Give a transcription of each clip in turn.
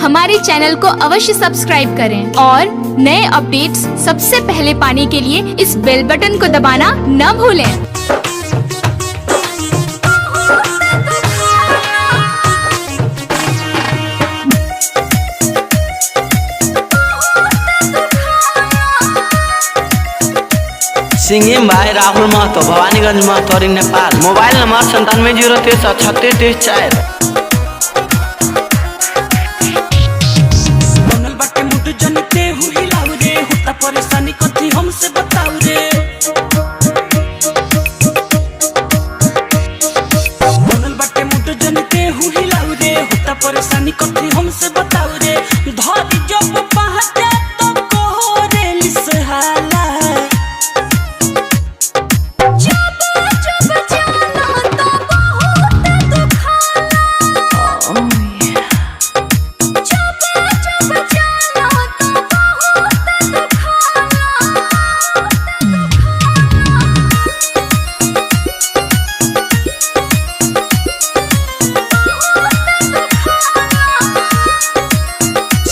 हमारे चैनल को अवश्य सब्सक्राइब करें और नए अपडेट्स सबसे पहले पाने के लिए इस बेल बटन को दबाना न भूलें। सिंगिम भाई राहुल महतो, भवानीगंज महतौरी नेपाल। Mobile number 9703363334। बनल बाटे मुट जनते हुई लाउ रे, होता परेशानी कथी हमसे बताऊ रे। बनल बाटे मुट जनते हुई लाउ रे, होता परेशानी कथी हमसे बताऊ रे। धरी जब पहुंचा तो कोहरेली सहाला,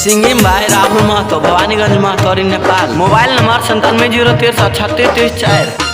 सिंगिम भाई राहुल महतो, भवानीगंज महतौरी नेपाल। Mobile number 9703363334।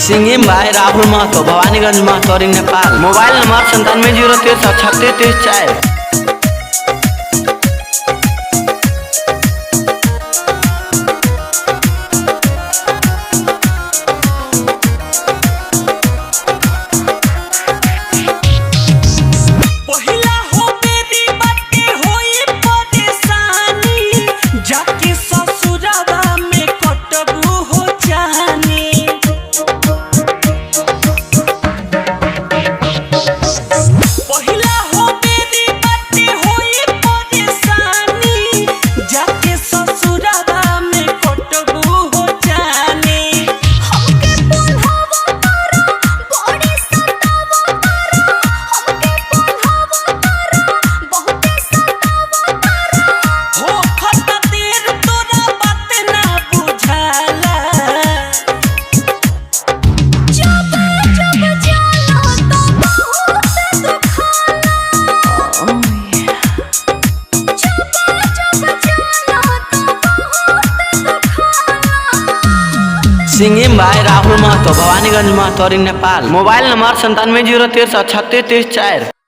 सिंगिम भाई राहुल महतो, भवानीगंज महतौरी नेपाल। Mobile number 9703363334। सिंगिम भाई राहुल महतो, भवानीगंज महतौरी नेपाल। Mobile number 9703363334।